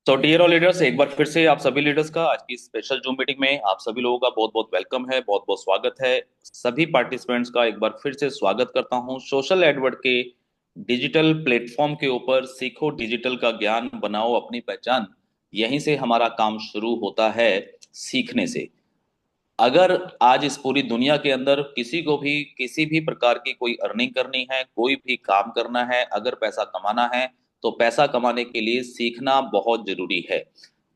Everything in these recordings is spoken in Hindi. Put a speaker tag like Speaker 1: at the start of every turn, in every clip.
Speaker 1: तो डियर ऑल लीडर्स, एक बार फिर से आप सभी लीडर्स का आज की स्पेशल जूम मीटिंग में आप सभी लोगों का बहुत बहुत वेलकम है, बहुत बहुत स्वागत है। सभी पार्टिसिपेंट्स का एक बार फिर से स्वागत करता हूं सोशल एडवर्ड के डिजिटल प्लेटफॉर्म के ऊपर। सीखो डिजिटल का ज्ञान, बनाओ अपनी पहचान। यहीं से हमारा काम शुरू होता है, सीखने से। अगर आज इस पूरी दुनिया के अंदर किसी को भी किसी भी प्रकार की कोई अर्निंग करनी है, कोई भी काम करना है, अगर पैसा कमाना है, तो पैसा कमाने के लिए सीखना बहुत जरूरी है।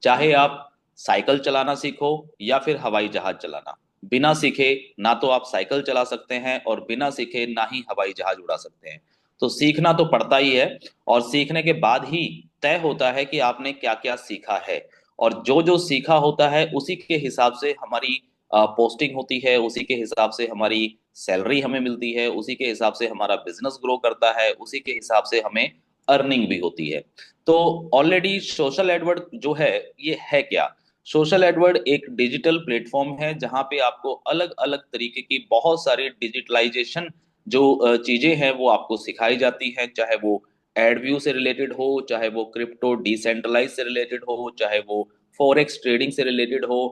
Speaker 1: चाहे आप साइकिल चलाना सीखो या फिर हवाई जहाज चलाना, बिना सीखे ना तो आप साइकिल चला सकते हैं और बिना सीखे ना ही हवाई जहाज उड़ा सकते हैं। तो सीखना तो पड़ता ही है, और सीखने के बाद ही तय होता है कि आपने क्या क्या सीखा है। और जो जो सीखा होता है उसी के हिसाब से हमारी पोस्टिंग होती है, उसी के हिसाब से हमारी सैलरी हमें मिलती है, उसी के हिसाब से हमारा बिजनेस ग्रो करता है, उसी के हिसाब से हमें अर्निंग भी होती है। तो ऑलरेडी सोशल एडवर्ड जो है, ये है क्या? सोशल एडवर्ड एक डिजिटल प्लेटफॉर्म है जहां पे आपको अलग अलग तरीके की बहुत सारी डिजिटलाइजेशन जो चीजें हैं वो आपको सिखाई जाती हैं। चाहे वो एड व्यू से रिलेटेड हो, चाहे वो क्रिप्टो डिसेंट्रलाइज से रिलेटेड हो, चाहे वो फॉरेक्स ट्रेडिंग से रिलेटेड हो,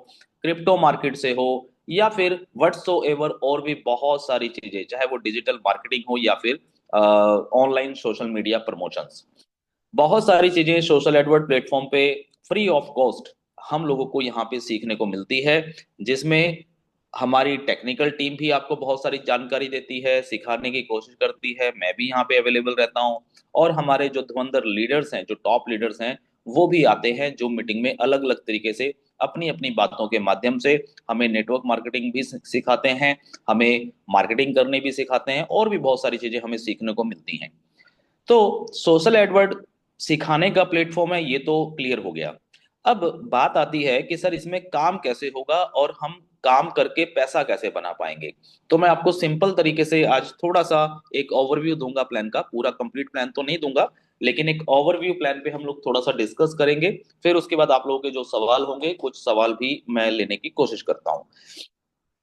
Speaker 1: क्रिप्टो मार्केट से हो, या फिर व्हाट्सो एवर और भी बहुत सारी चीजें, चाहे वो डिजिटल मार्केटिंग हो या फिर ऑनलाइन सोशल मीडिया प्रमोशंस। बहुत सारी चीजें सोशल एडवर्ड प्लेटफॉर्म पे फ्री ऑफ कॉस्ट हम लोगों को यहाँ पे सीखने को मिलती है, जिसमें हमारी टेक्निकल टीम भी आपको बहुत सारी जानकारी देती है, सिखाने की कोशिश करती है। मैं भी यहाँ पे अवेलेबल रहता हूँ, और हमारे जो धुरंधर लीडर्स हैं, जो टॉप लीडर्स हैं, वो भी आते हैं जो मीटिंग में अलग अलग तरीके से अपनी अपनी बातों के माध्यम से हमें नेटवर्क मार्केटिंग भी सिखाते हैं, हमें मार्केटिंग करने भी सिखाते हैं, और भी बहुत सारी चीजें हमें सीखने को मिलती हैं। तो सोशल एडवर्ड सिखाने का प्लेटफॉर्म है, ये तो क्लियर हो गया। अब बात आती है कि सर इसमें काम कैसे होगा और हम काम करके पैसा कैसे बना पाएंगे। तो मैं आपको सिंपल तरीके से आज थोड़ा सा एक ओवरव्यू दूंगा प्लान का। पूरा कंप्लीट प्लान तो नहीं दूंगा, लेकिन एक ओवरव्यू प्लान पे हम लोग थोड़ा सा डिस्कस करेंगे। फिर उसके बाद आप लोगों के जो सवाल होंगे, कुछ सवाल भी मैं लेने की कोशिश करता हूँ।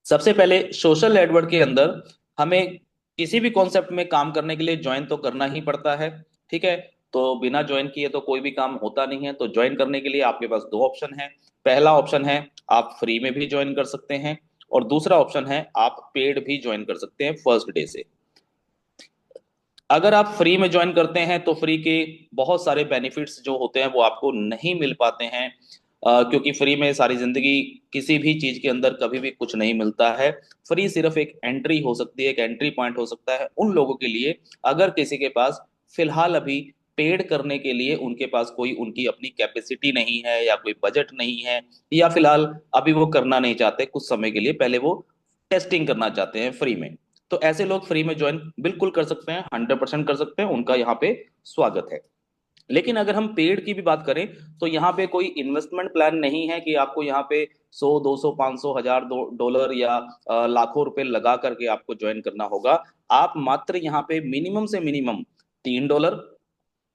Speaker 1: सबसे पहले सोशल नेटवर्क के अंदर हमें किसी भी कॉन्सेप्ट में काम करने के लिए ज्वाइन तो करना ही पड़ता है। ठीक है? तो बिना ज्वाइन किए तो कोई भी काम होता नहीं है। तो ज्वाइन करने के लिए आपके पास दो ऑप्शन है। पहला ऑप्शन है आप फ्री में भी ज्वाइन कर सकते हैं, और दूसरा ऑप्शन है आप पेड भी ज्वाइन कर सकते हैं फर्स्ट डे से। अगर आप फ्री में ज्वाइन करते हैं तो फ्री के बहुत सारे बेनिफिट्स जो होते हैं वो आपको नहीं मिल पाते हैं, क्योंकि फ्री में सारी जिंदगी किसी भी चीज के अंदर कभी भी कुछ नहीं मिलता है। फ्री सिर्फ एक एंट्री हो सकती है, एक एंट्री पॉइंट हो सकता है उन लोगों के लिए, अगर किसी के पास फिलहाल अभी पेड करने के लिए उनके पास कोई उनकी अपनी कैपेसिटी नहीं है, या कोई बजट नहीं है, या फिलहाल अभी वो करना नहीं चाहते, कुछ समय के लिए पहले वो टेस्टिंग करना चाहते हैं फ्री में। तो ऐसे लोग फ्री में ज्वाइन बिल्कुल कर सकते हैं, 100% कर सकते हैं, उनका यहाँ पे स्वागत है। लेकिन अगर हम पेड की भी बात करें, तो यहाँ पे कोई इन्वेस्टमेंट प्लान नहीं है कि आपको यहाँ पे 100, 200, 500, 1000 डॉलर या लाखों रुपए लगा करके आपको ज्वाइन करना होगा। आप मात्र यहाँ पे मिनिमम से मिनिमम $3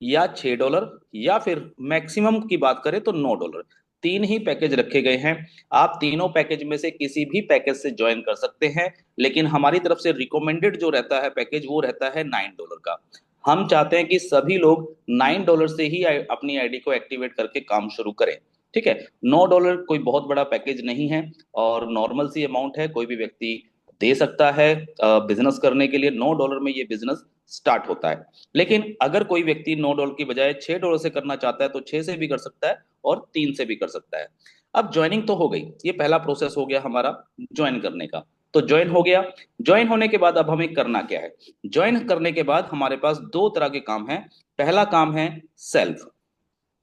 Speaker 1: या $6, या फिर मैक्सिमम की बात करें तो $9, तीन ही पैकेज रखे गए हैं। आप तीनों पैकेज में से किसी भी पैकेज से ज्वाइन कर सकते हैं, लेकिन हमारी तरफ से रिकमेंडेड जो रहता है पैकेज वो रहता है $9 का। हम चाहते हैं कि सभी लोग $9 से ही अपनी आईडी को एक्टिवेट करके काम शुरू करें। ठीक है? $9 कोई बहुत बड़ा पैकेज नहीं है, और नॉर्मल सी अमाउंट है, कोई भी व्यक्ति दे सकता है बिजनेस करने के लिए। $9 में ये बिजनेस स्टार्ट होता है। लेकिन अगर कोई व्यक्ति $9 की बजाय $6 से करना चाहता है तो 6 से भी कर सकता है, और 3 से भी कर सकता है। अब ज्वाइनिंग तो हो गई, ये पहला प्रोसेस हो गया हमारा ज्वाइन करने का। तो ज्वाइन हो गया। ज्वाइन होने के बाद अब हमें करना क्या है? ज्वाइन करने के बाद हमारे पास दो तरह के काम हैं। पहला काम है सेल्फ।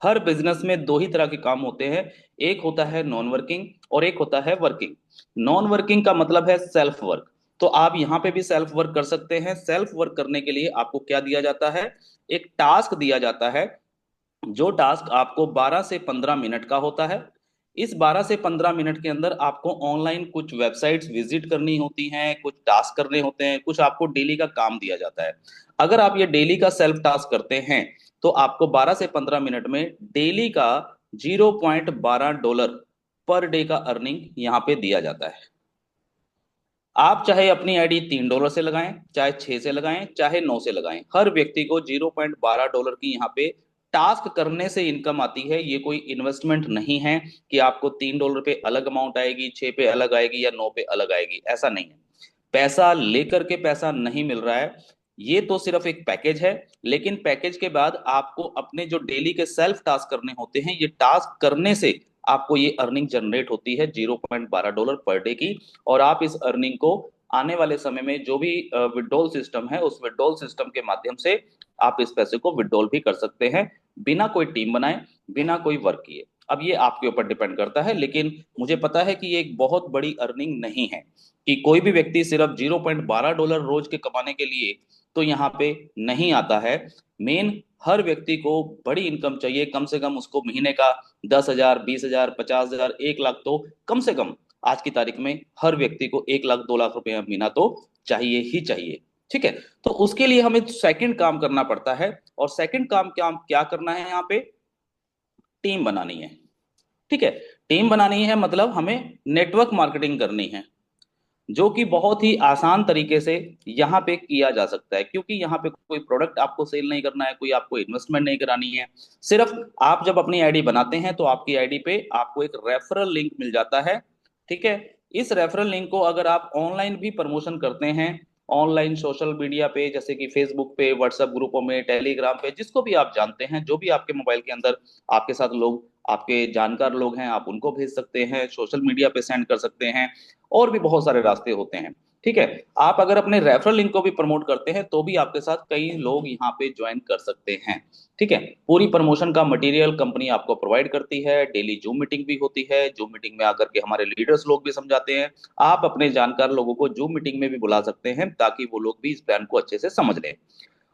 Speaker 1: हर बिजनेस में दो ही तरह के काम होते हैं, एक होता है नॉन वर्किंग और एक होता है वर्किंग। नॉन वर्किंग का मतलब है सेल्फ वर्क। तो आप यहाँ पे भी सेल्फ वर्क कर सकते हैं। सेल्फ वर्क करने के लिए आपको क्या दिया जाता है? एक टास्क दिया जाता है, जो टास्क आपको 12 से 15 मिनट का होता है। इस 12 से 15 मिनट के अंदर आपको ऑनलाइन कुछ वेबसाइट्स विजिट करनी होती हैं, कुछ टास्क करने होते हैं, कुछ आपको डेली का काम दिया जाता है। अगर आप ये डेली का सेल्फ टास्क करते हैं तो आपको 12 से 15 मिनट में डेली का $0.12 पर डे का अर्निंग यहाँ पे दिया जाता है। आप चाहे अपनी आईडी $3 से लगाएं, चाहे 6 से लगाएं, चाहे 9 से लगाएं, हर व्यक्ति को $0.12 की यहाँ पे टास्क करने से इनकम आती है, ये कोई इन्वेस्टमेंट नहीं है कि आपको $3 पे अलग अमाउंट आएगी, 6 पे अलग आएगी या 9 पे अलग आएगी, ऐसा नहीं है। पैसा लेकर के पैसा नहीं मिल रहा है, ये तो सिर्फ एक पैकेज है। लेकिन पैकेज के बाद आपको अपने जो डेली के सेल्फ टास्क करने होते हैं, ये टास्क करने से आपको ये अर्निंग जनरेट होती है $0.12 पर डे की। और आप इस अर्निंग को आने वाले समय में जो भी विड्रॉल सिस्टम है, उस विड्रॉल सिस्टम के माध्यम से आप इस पैसे को विड्रॉल भी कर सकते हैं, बिना कोई टीम बनाए, बिना कोई वर्क किए। अब ये आपके ऊपर डिपेंड करता है, लेकिन मुझे पता है कि ये एक बहुत बड़ी अर्निंग नहीं है कि कोई भी व्यक्ति सिर्फ $0.12 रोज के कमाने के लिए तो यहाँ पे नहीं आता है। मेन हर व्यक्ति को बड़ी इनकम चाहिए, कम से कम उसको महीने का 10,000, 20,000, 50,000, 1 लाख तो कम से कम आज की तारीख में हर व्यक्ति को 1 लाख 2 लाख रुपए महीना तो चाहिए ही चाहिए। ठीक है, तो उसके लिए हमें सेकंड काम करना पड़ता है, और सेकंड काम क्या क्या करना है, यहाँ पे टीम बनानी है। ठीक है, टीम बनानी है मतलब हमें नेटवर्क मार्केटिंग करनी है, जो कि बहुत ही आसान तरीके से यहाँ पे किया जा सकता है, क्योंकि यहाँ पे कोई प्रोडक्ट आपको सेल नहीं करना है, कोई आपको इन्वेस्टमेंट नहीं करानी है। सिर्फ आप जब अपनी आईडी बनाते हैं तो आपकी आईडी पे आपको एक रेफरल लिंक मिल जाता है। ठीक है, इस रेफरल लिंक को अगर आप ऑनलाइन भी प्रमोशन करते हैं, ऑनलाइन सोशल मीडिया पे जैसे कि फेसबुक पे, व्हाट्सएप ग्रुपों में, टेलीग्राम पे, जिसको भी आप जानते हैं, जो भी आपके मोबाइल के अंदर आपके साथ लोग, आपके जानकार लोग हैं, आप उनको भेज सकते हैं, सोशल मीडिया पे सेंड कर सकते हैं, और भी बहुत सारे रास्ते होते हैं। ठीक है, आप अगर अपने रेफरल लिंक को भी प्रमोट करते हैं तो भी आपके साथ कई लोग यहाँ पे ज्वाइन कर सकते हैं। ठीक है, पूरी प्रमोशन का मटेरियल कंपनी आपको प्रोवाइड करती है, डेली जूम मीटिंग भी होती है, जूम मीटिंग में आकर के हमारे लीडर्स लोग भी समझाते हैं। आप अपने जानकार लोगों को जूम मीटिंग में भी बुला सकते हैं ताकि वो लोग भी इस प्लान को अच्छे से समझ लें।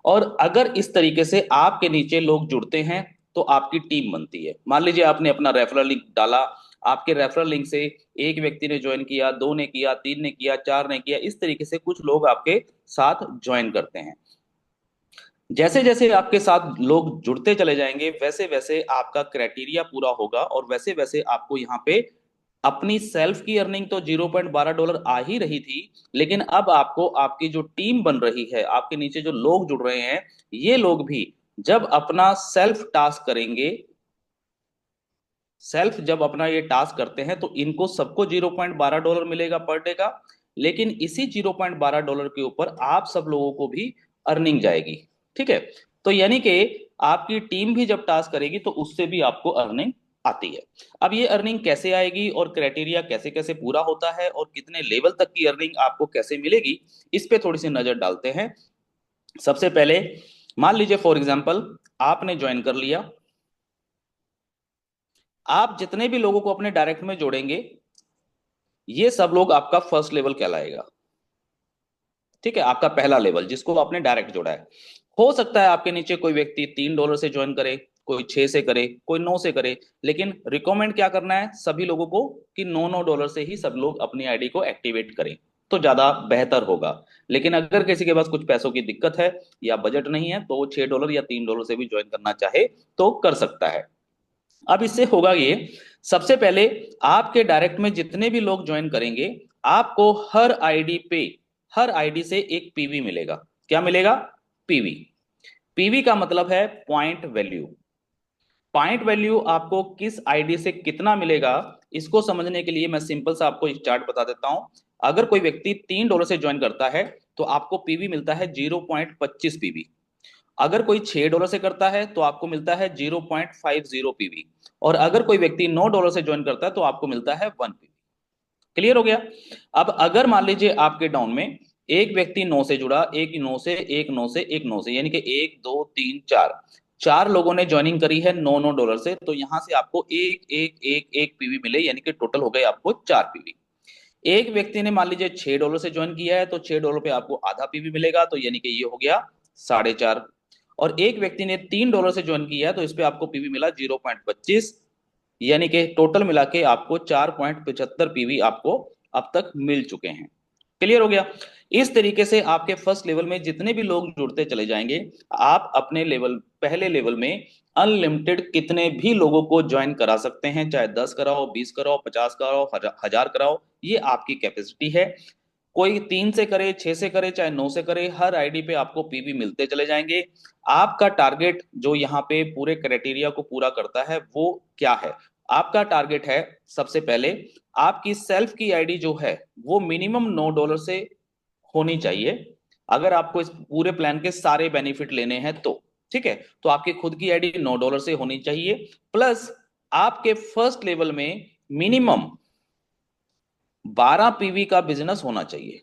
Speaker 1: और अगर इस तरीके से आपके नीचे लोग जुड़ते हैं तो आपकी टीम बनती है। मान लीजिए आपने अपना रेफरल लिंक डाला, आपके रेफरल लिंक से एक व्यक्ति ने ज्वाइन किया, दो ने किया, तीन ने किया, चार ने किया, इस तरीके से कुछ लोग आपके साथ ज्वाइन करते हैं। जैसे जैसे आपके साथ लोग जुड़ते चले जाएंगे, वैसे वैसे आपका क्राइटेरिया पूरा होगा, और वैसे वैसे आपको यहाँ पे अपनी सेल्फ की अर्निंग तो $0.12 आ ही रही थी, लेकिन अब आपको आपकी जो टीम बन रही है, आपके नीचे जो लोग जुड़ रहे हैं, ये लोग भी जब अपना सेल्फ टास्क करेंगे, सेल्फ जब अपना ये टास्क करते हैं, तो इनको सबको $0.12 मिलेगा पर डे का। लेकिन इसी $0.12 के ऊपर आप सब लोगों को भी अर्निंग जाएगी। ठीक है, तो यानी कि आपकी टीम भी जब टास्क करेगी तो उससे भी आपको अर्निंग आती है। अब ये अर्निंग कैसे आएगी और क्राइटेरिया कैसे कैसे पूरा होता है और कितने लेवल तक की अर्निंग आपको कैसे मिलेगी, इस पे थोड़ी सी नजर डालते हैं। सबसे पहले मान लीजिए फॉर एग्जांपल आपने ज्वाइन कर लिया, आप जितने भी लोगों को अपने डायरेक्ट में जोड़ेंगे, ये सब लोग आपका फर्स्ट लेवल कहलाएगा। ठीक है, आपका पहला लेवल जिसको आपने डायरेक्ट जोड़ा है। हो सकता है आपके नीचे कोई व्यक्ति $3 से ज्वाइन करे, कोई 6 से करे, कोई 9 से करे, लेकिन रिकमेंड क्या करना है सभी लोगों को कि $9 से ही सब लोग अपनी आईडी को एक्टिवेट करें, तो ज्यादा बेहतर होगा। लेकिन अगर किसी के पास कुछ पैसों की दिक्कत है या बजट नहीं है, तो वो $6 या $3 से भी ज्वाइन करना चाहे तो कर सकता है। अब इससे होगा ये, सबसे पहले आपके डायरेक्ट में जितने भी लोग ज्वाइन करेंगे, आपको हर आईडी पे, हर आईडी से एक पीवी मिलेगा। क्या मिलेगा? पीवी। पीवी का मतलब है पॉइंट वैल्यू। पॉइंट वैल्यू आपको किस आईडी से कितना मिलेगा, इसको समझने के लिए मैं सिंपल सा आपको एक चार्ट बता देता हूं। अगर कोई व्यक्ति $3 से ज्वाइन करता है तो आपको पीवी मिलता है 0.25 पीवी। अगर कोई $6 से करता है तो आपको मिलता है 0.50 पीवी। और अगर कोई व्यक्ति $9 से ज्वाइन करता है तो आपको मिलता है 1 पीवी। क्लियर हो गया? अब अगर मान लीजिए आपके डाउन में एक व्यक्ति 9 से जुड़ा, एक 9 से, एक 9 से, एक 9 से, यानी कि 1 2 3 4, चार लोगों ने ज्वाइनिंग करी है $9 से, तो यहां से आपको एक एक एक एक पीवी मिले, यानी कि टोटल हो गए आपको 4 पीवी। एक व्यक्ति ने मान लीजिए $6 से ज्वाइन किया है तो $6 पे आपको आधा पीवी मिलेगा, तो यानी कि ये हो गया 4.5। और एक व्यक्ति ने $3 से ज्वाइन किया है तो इस पे आपको पीवी मिला 0.25, यानी कि टोटल मिला के आपको 4.75 पीवी आपको अब तक मिल चुके हैं। क्लियर हो गया? इस तरीके से आपके फर्स्ट लेवल में जितने भी लोग जुड़ते चले जाएंगे, आप अपने लेवल, पहले लेवल में अनलिमिटेड कितने भी लोगों को ज्वाइन करा सकते हैं, चाहे 10 कराओ, 20 कराओ, 50 कराओ, 1000 कराओ, ये आपकी कैपेसिटी है। कोई 3 से करे, 6 से करे, चाहे 9 से करे, हर आईडी पे आपको पीवी मिलते चले जाएंगे। आपका टारगेट जो यहाँ पे पूरे क्राइटेरिया को पूरा करता है वो क्या है? आपका टारगेट है सबसे पहले आपकी सेल्फ की आईडी जो है वो मिनिमम $9 से होनी चाहिए, अगर आपको इस पूरे प्लान के सारे बेनिफिट लेने हैं तो। ठीक है, तो आपकी खुद की आईडी $9 से होनी चाहिए, प्लस आपके फर्स्ट लेवल में मिनिमम 12 पीवी का बिजनेस होना चाहिए।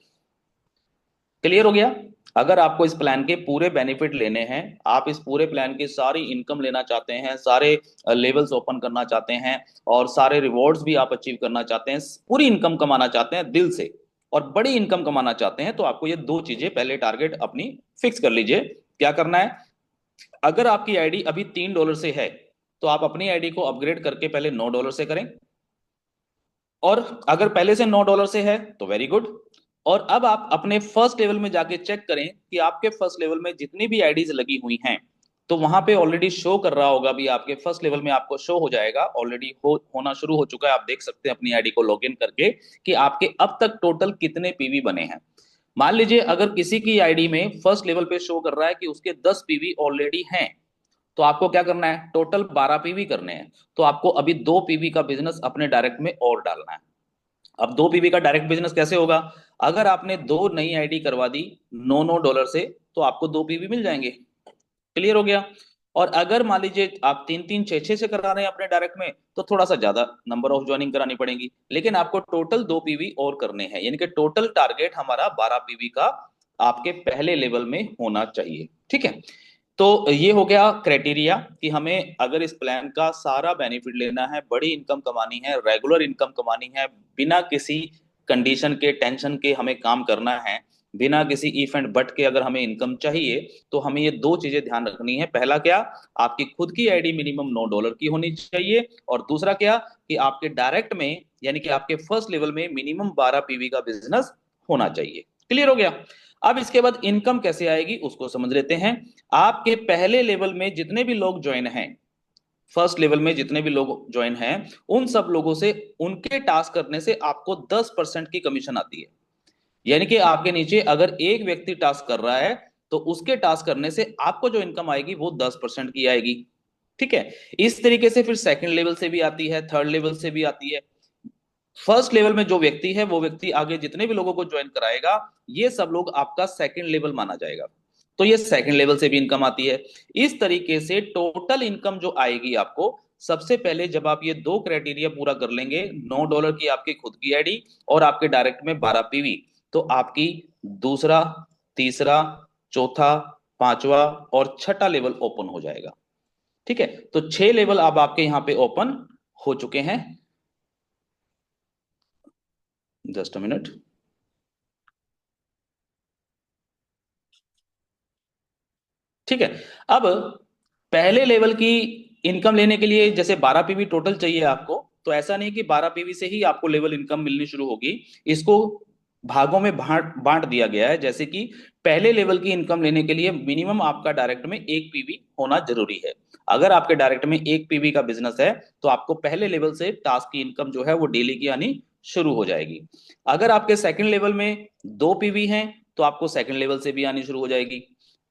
Speaker 1: क्लियर हो गया? अगर आपको इस प्लान के पूरे बेनिफिट लेने हैं, आप इस पूरे प्लान की सारी इनकम लेना चाहते हैं, सारे लेवल्स ओपन करना चाहते हैं और सारे रिवॉर्ड्स भी आप अचीव करना चाहते हैं, पूरी इनकम कमाना चाहते हैं दिल से और बड़ी इनकम कमाना चाहते हैं, तो आपको ये दो चीजें पहले टारगेट अपनी फिक्स कर लीजिए। क्या करना है? अगर आपकी आईडी अभी $3 से है तो आप अपनी आईडी को अपग्रेड करके पहले $9 से करें, और अगर पहले से $9 से है तो वेरी गुड। और अब आप अपने फर्स्ट लेवल में जाके चेक करें कि आपके फर्स्ट लेवल में जितनी भी आईडीज लगी हुई हैं तो वहां पे ऑलरेडी शो कर रहा होगा, भी आपके फर्स्ट लेवल में आपको शो हो जाएगा, ऑलरेडी होना शुरू हो चुका है। आप देख सकते हैं अपनी आईडी को लॉगिन करके कि आपके अब तक टोटल कितने पीवी बने हैं। मान लीजिए अगर किसी की आईडी में फर्स्ट लेवल पे शो कर रहा है कि उसके 10 पीवी ऑलरेडी हैं, तो आपको क्या करना है? टोटल 12 पीवी करने हैं। तो आपको अभी 2 पीवी का बिजनेस अपने डायरेक्ट में और डालना है। अब 2 पीवी का डायरेक्ट बिजनेस कैसे होगा? अगर आपने 2 नई आईडी करवा दी $9 से तो आपको 2 पीवी मिल जाएंगे। क्लियर हो गया? और अगर मान लीजिए आप 3 3 6 6 से करा रहे हैं अपने डायरेक्ट में तो थोड़ा सा ज्यादा नंबर ऑफ ज्वाइनिंग करानी पड़ेगी, लेकिन आपको टोटल 2 पीवी और करने हैं, यानी कि टोटल टारगेट हमारा 12 पीवी का आपके पहले लेवल में होना चाहिए। ठीक है, तो ये हो गया क्राइटेरिया कि हमें अगर इस प्लान का सारा बेनिफिट लेना है, बड़ी इनकम कमानी है, रेगुलर इनकम कमानी है, बिना किसी कंडीशन के, टेंशन के हमें काम करना है, बिना किसी इफ एंड बट के अगर हमें इनकम चाहिए, तो हमें ये दो चीजें ध्यान रखनी है। पहला क्या? आपकी खुद की आईडी मिनिमम $9 की होनी चाहिए, और दूसरा क्या कि आपके डायरेक्ट में यानी कि आपके फर्स्ट लेवल में मिनिमम 12 पीवी का बिजनेस होना चाहिए। क्लियर हो गया? अब इसके बाद इनकम कैसे आएगी उसको समझ लेते हैं। आपके पहले लेवल में जितने भी लोग ज्वाइन हैं, फर्स्ट लेवल में जितने भी लोग ज्वाइन हैं, उन सब लोगों से उनके टास्क करने से आपको 10% की कमीशन आती है। यानी कि आपके नीचे अगर एक व्यक्ति टास्क कर रहा है तो उसके टास्क करने से आपको जो इनकम आएगी वो 10% की आएगी। ठीक है, इस तरीके से फिर सेकंड लेवल से भी आती है, थर्ड लेवल से भी आती है। फर्स्ट लेवल में जो व्यक्ति है वो व्यक्ति आगे जितने भी लोगों को ज्वाइन कराएगा, ये सब लोग आपका सेकंड लेवल माना जाएगा, तो ये सेकंड लेवल से भी इनकम आती है। इस तरीके से टोटल इनकम जो आएगी आपको, सबसे पहले जब आप ये दो क्राइटेरिया पूरा कर लेंगे, $9 की आपकी खुद की आईडी और आपके डायरेक्ट में 12 पीवी, तो आपकी दूसरा, तीसरा, चौथा, पांचवा और छठा लेवल ओपन हो जाएगा। ठीक है, तो 6 लेवल अब आपके यहां पे ओपन हो चुके हैं। Just a minute. ठीक है, अब पहले लेवल की इनकम लेने के लिए जैसे 12 पीवी टोटल चाहिए आपको, तो ऐसा नहीं कि 12 पीवी से ही आपको लेवल इनकम मिलनी शुरू होगी। इसको भागों में बांट बांट दिया गया है, जैसे कि पहले लेवल की इनकम लेने के लिए मिनिमम आपका डायरेक्ट में 1 पीवी होना जरूरी है। अगर आपके डायरेक्ट में 1 पीवी का बिजनेस है तो आपको पहले लेवल से टास्क की इनकम जो है वो डेली की आनी शुरू हो जाएगी। अगर आपके सेकंड लेवल में 2 पीवी हैं तो आपको सेकंड लेवल से भी आनी शुरू हो जाएगी।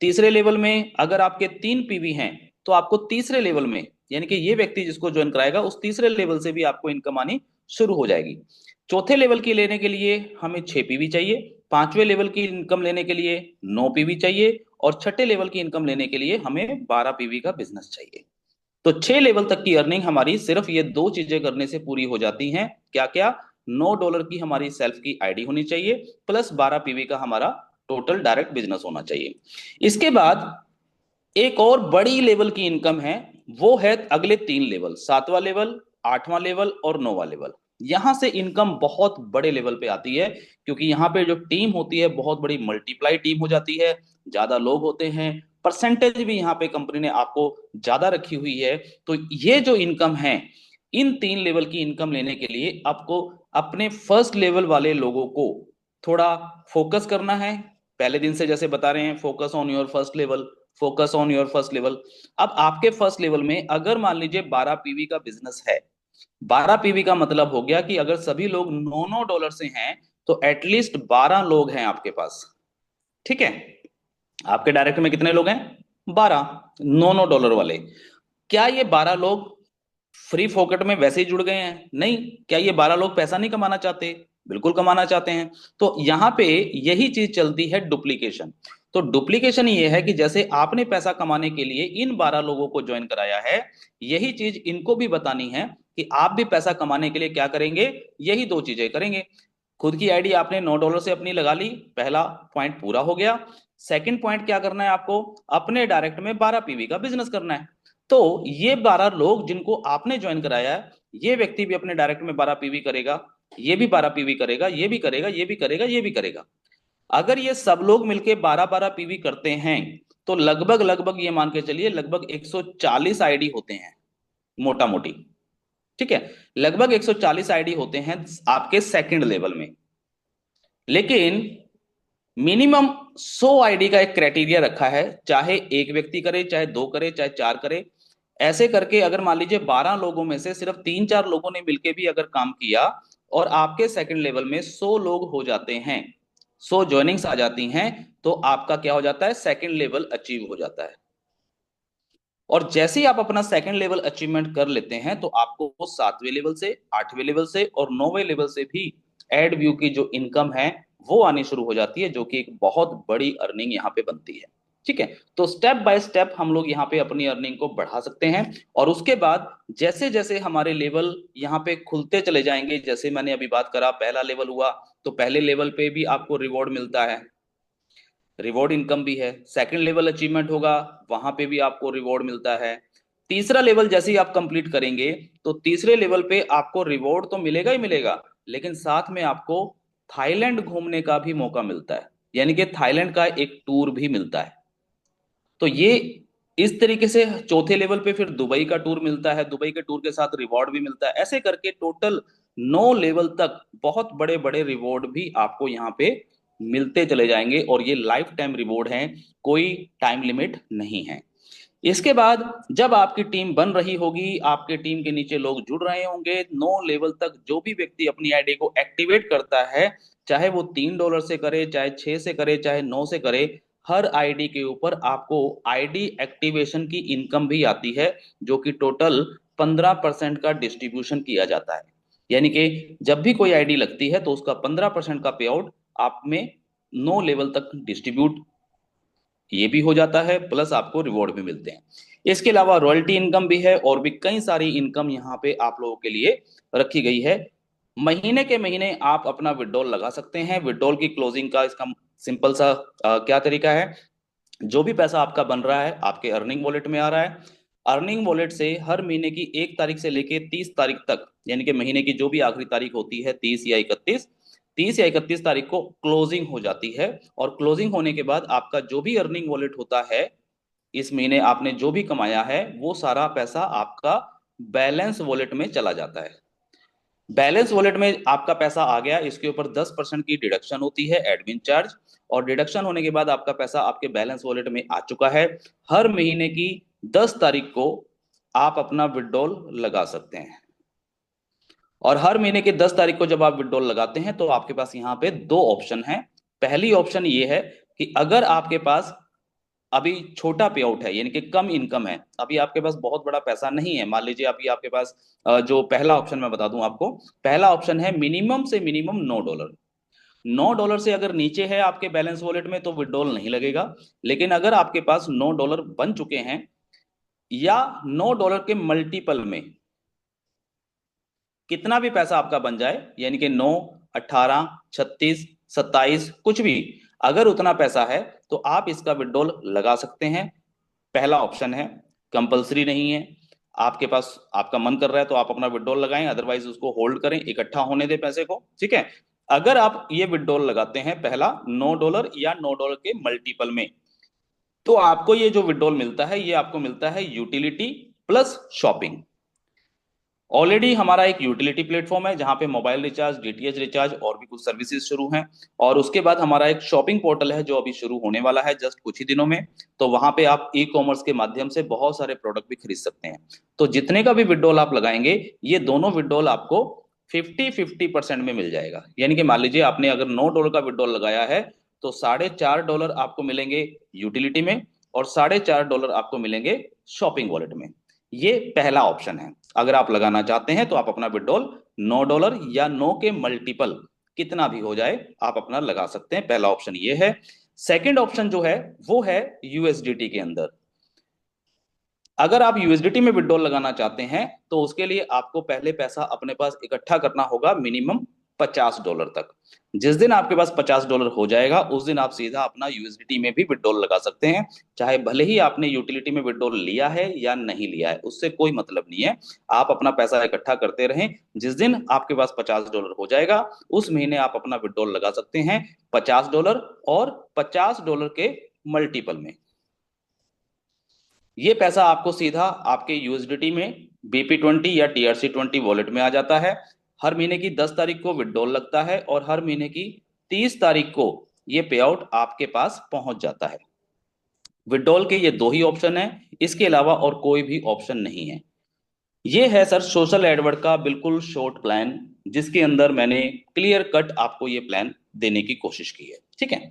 Speaker 1: तीसरे लेवल में अगर आपके 3 पीवी हैं तो आपको तीसरे लेवल में, यानी कि ये व्यक्ति जिसको ज्वाइन कराएगा उस तीसरे लेवल से भी आपको इनकम आनी शुरू हो जाएगी। चौथे लेवल की लेने के लिए हमें 6 पीवी चाहिए, पांचवें लेवल की इनकम लेने के लिए 9 पीवी चाहिए, और छठे लेवल की इनकम लेने के लिए हमें 12 पीवी का बिजनेस चाहिए। तो 6 लेवल तक की अर्निंग हमारी सिर्फ ये दो चीजें करने से पूरी हो जाती हैं। क्या क्या? $9 की हमारी सेल्फ की आईडी होनी चाहिए, प्लस 12 पीवी का हमारा टोटल डायरेक्ट बिजनेस होना चाहिए। इसके बाद एक और बड़ी लेवल की इनकम है, वो है अगले 3 लेवल, 7वां लेवल, 8वां लेवल और 9वां लेवल। यहां से इनकम बहुत बड़े लेवल पे आती है, क्योंकि यहाँ पे जो टीम होती है बहुत बड़ी मल्टीप्लाई टीम हो जाती है, ज्यादा लोग होते हैं, परसेंटेज भी यहाँ पे कंपनी ने आपको ज्यादा रखी हुई है। तो ये जो इनकम है, इन 3 लेवल की इनकम लेने के लिए आपको अपने फर्स्ट लेवल वाले लोगों को थोड़ा फोकस करना है। पहले दिन से जैसे बता रहे हैं, focus on your first level, focus on your first level. अब आपके फर्स्ट लेवल में अगर मान लीजिए 12 पीवी का बिजनेस है, 12 पीवी का मतलब हो गया कि अगर सभी लोग $9 से हैं तो एटलीस्ट 12 लोग हैं आपके पास, ठीक है। आपके डायरेक्ट में कितने लोग हैं? 12, $9 वाले। क्या ये 12 लोग फ्री फोकट में वैसे ही जुड़ गए हैं? नहीं। क्या ये 12 लोग पैसा नहीं कमाना चाहते? बिल्कुल कमाना चाहते हैं। तो यहां पे यही चीज चलती है, डुप्लीकेशन। तो डुप्लीकेशन ये है कि जैसे आपने पैसा कमाने के लिए इन 12 लोगों को ज्वाइन कराया है, यही चीज इनको भी बतानी है कि आप भी पैसा कमाने के लिए क्या करेंगे, यही दो चीजें करेंगे। खुद की आईडी आपने $9 से अपनी लगा ली, पहला पॉइंट पूरा हो गया। सेकंड पॉइंट क्या करना है आपको? अपने डायरेक्ट में 12 पीवी का बिजनेस करना है। तो ये 12 लोग जिनको आपने ज्वाइन कराया है, ये व्यक्ति भी अपने डायरेक्ट में 12 पीवी करेगा, ये भी 12 पीवी करेगा, ये भी करेगा, ये भी करेगा, ये भी करेगा। अगर ये सब लोग मिलके 12-12 पीवी करते हैं तो लगभग लगभग ये मान के चलिए लगभग 140 आईडी होते हैं, मोटा मोटी, ठीक है। लगभग 140 आईडी होते हैं आपके सेकंड लेवल में। लेकिन मिनिमम 100 आईडी का एक क्राइटेरिया रखा है, चाहे एक व्यक्ति करे, चाहे दो करे, चाहे चार करे। ऐसे करके अगर मान लीजिए 12 लोगों में से सिर्फ 3-4 लोगों ने मिलके भी अगर काम किया और आपके सेकंड लेवल में 100 लोग हो जाते हैं, 100 ज्वाइनिंग्स आ जाती हैं, तो आपका क्या हो जाता है? सेकंड लेवल अचीव हो जाता है। और जैसे ही आप अपना सेकंड लेवल अचीवमेंट कर लेते हैं तो आपको 7वें लेवल से, 8वें लेवल से और 9वें लेवल से भी एड व्यू की जो इनकम है वो आनी शुरू हो जाती है, जो कि एक बहुत बड़ी अर्निंग यहाँ पे बनती है, ठीक है। तो स्टेप बाय स्टेप हम लोग यहाँ पे अपनी अर्निंग को बढ़ा सकते हैं। और उसके बाद जैसे जैसे हमारे लेवल यहाँ पे खुलते चले जाएंगे, जैसे मैंने अभी बात करा, पहला लेवल हुआ तो पहले लेवल पे भी आपको रिवॉर्ड मिलता है, रिवॉर्ड इनकम भी है। सेकंड लेवल अचीवमेंट होगा, वहां पे भी आपको रिवॉर्ड मिलता है। तीसरा लेवल जैसे ही आप कंप्लीट करेंगे तो तीसरे लेवल पे आपको रिवॉर्ड तो मिलेगा ही मिलेगा, लेकिन साथ में आपको थाईलैंड घूमने का भी मौका मिलता है, यानी कि थाईलैंड का एक टूर भी मिलता है। तो ये इस तरीके से चौथे लेवल पे फिर दुबई का टूर मिलता है, दुबई के टूर के साथ रिवॉर्ड भी मिलता है। ऐसे करके टोटल 9 लेवल तक बहुत बड़े बड़े रिवॉर्ड भी आपको यहाँ पे मिलते चले जाएंगे, और ये लाइफ टाइम रिवॉर्ड हैं, कोई टाइम लिमिट नहीं है। इसके बाद जब आपकी टीम बन रही होगी, आपके टीम के नीचे लोग जुड़ रहे होंगे, 9 लेवल तक जो भी व्यक्ति अपनी आईडी को एक्टिवेट करता है, चाहे वो $3 से करे, चाहे 6 से करे, चाहे 9 से करे, हर आईडी के ऊपर आपको आईडी एक्टिवेशन की इनकम भी आती है, जो कि टोटल 15% का डिस्ट्रीब्यूशन किया जाता है। यानी कि जब भी कोई आईडी लगती है तो उसका 15% का पे आउट आप में 9 लेवल तक डिस्ट्रीब्यूट ये भी हो जाता है, प्लस आपको रिवॉर्ड भी मिलते हैं। इसके अलावा रॉयल्टी इनकम भी है, और भी कई सारी इनकम यहाँ पे आप लोगों के लिए रखी गई है। महीने के महीने आप अपना विड्रॉल लगा सकते हैं। विड्रॉल की क्लोजिंग का इसका सिंपल सा क्या तरीका है? जो भी पैसा आपका बन रहा है आपके अर्निंग वॉलेट में आ रहा है, अर्निंग वॉलेट से हर महीने की 1 तारीख से लेके 30 तारीख तक, यानी कि महीने की जो भी आखिरी तारीख होती है, 30 या 31 तारीख को क्लोजिंग हो जाती है। और क्लोजिंग होने के बाद आपका जो भी अर्निंग वॉलेट होता है, इस महीने आपने जो भी कमाया है वो सारा पैसा आपका बैलेंस वॉलेट में चला जाता है। बैलेंस वॉलेट में आपका पैसा आ गया, इसके ऊपर 10% की डिडक्शन होती है, एडमिन चार्ज। और डिडक्शन होने के बाद आपका पैसा आपके बैलेंस वॉलेट में आ चुका है। हर महीने की 10 तारीख को आप अपना विड्रॉल लगा सकते हैं। और हर महीने की 10 तारीख को जब आप विड्रॉल लगाते हैं तो आपके पास यहाँ पे दो ऑप्शन है। पहली ऑप्शन ये है कि अगर आपके पास अभी छोटा पे आउट है, यानी कि कम इनकम है, अभी आपके पास बहुत बड़ा पैसा नहीं है, मान लीजिए अभी आपके पास जो पहला ऑप्शन मैं बता दूं आपको, पहला ऑप्शन है मिनिमम से मिनिमम $9। $9 से अगर नीचे है आपके बैलेंस वॉलेट में तो विड्रॉल नहीं लगेगा। लेकिन अगर आपके पास $9 बन चुके हैं, या $9 के मल्टीपल में कितना भी पैसा आपका बन जाए, यानी कि 9, 18, 36, 27, कुछ भी, अगर उतना पैसा है तो आप इसका विड्रॉल लगा सकते हैं। पहला ऑप्शन है, कंपलसरी नहीं है। आपके पास आपका मन कर रहा है तो आप अपना विड्रॉल लगाएं, अदरवाइज उसको होल्ड करें, इकट्ठा होने दें पैसे को, ठीक है। अगर आप ये विड्रॉल लगाते हैं पहला $9 या $9 के मल्टीपल में, तो आपको ये जो विड्रॉल मिलता है ये आपको मिलता है यूटिलिटी प्लस शॉपिंग। ऑलरेडी हमारा एक यूटिलिटी प्लेटफॉर्म है जहां पे मोबाइल रिचार्ज, डीटीएच रिचार्ज और भी कुछ सर्विसेज शुरू हैं। और उसके बाद हमारा एक शॉपिंग पोर्टल है जो अभी शुरू होने वाला है जस्ट कुछ ही दिनों में। तो वहां पे आप ई कॉमर्स के माध्यम से बहुत सारे प्रोडक्ट भी खरीद सकते हैं। तो जितने का भी विड्रॉल आप लगाएंगे, ये दोनों विड्रॉल आपको 50-50% में मिल जाएगा। यानी कि मान लीजिए आपने अगर $9 का विड्रॉल लगाया है तो $4.5 आपको मिलेंगे यूटिलिटी में और $4.5 आपको मिलेंगे शॉपिंग वॉलेट में। ये पहला ऑप्शन है। अगर आप लगाना चाहते हैं तो आप अपना विड्रॉल $9 या 9 के मल्टीपल कितना भी हो जाए आप अपना लगा सकते हैं। पहला ऑप्शन ये है। सेकंड ऑप्शन जो है वो है यूएसडीटी के अंदर। अगर आप यूएसडीटी में विड्रॉल लगाना चाहते हैं तो उसके लिए आपको पहले पैसा अपने पास इकट्ठा करना होगा मिनिमम $50 तक। जिस दिन आपके पास $50 हो जाएगा उस दिन आप सीधा अपना यूएसडीटी में भी विड्रॉल लगा सकते हैं, चाहे भले ही आपने यूटिलिटी में विड्रॉल लिया है या नहीं लिया है, उससे कोई मतलब नहीं है। आप अपना पैसा इकट्ठा करते रहें, जिस दिन आपके पास $50 हो जाएगा उस महीने आप अपना विड्रॉल लगा सकते हैं $50 और $50 के मल्टीपल में। ये पैसा आपको सीधा आपके यूएसडीटी में BP20 या TRC20 वॉलेट में आ जाता है। हर महीने की 10 तारीख को विड्रॉल लगता है और हर महीने की 30 तारीख को ये पे आउट आपके पास पहुंच जाता है। विड्रॉल के ये दो ही ऑप्शन है, इसके अलावा और कोई भी ऑप्शन नहीं है। ये है सर सोशल एडवर्ड का बिल्कुल शॉर्ट प्लान, जिसके अंदर मैंने क्लियर कट आपको ये प्लान देने की कोशिश की है। ठीक है।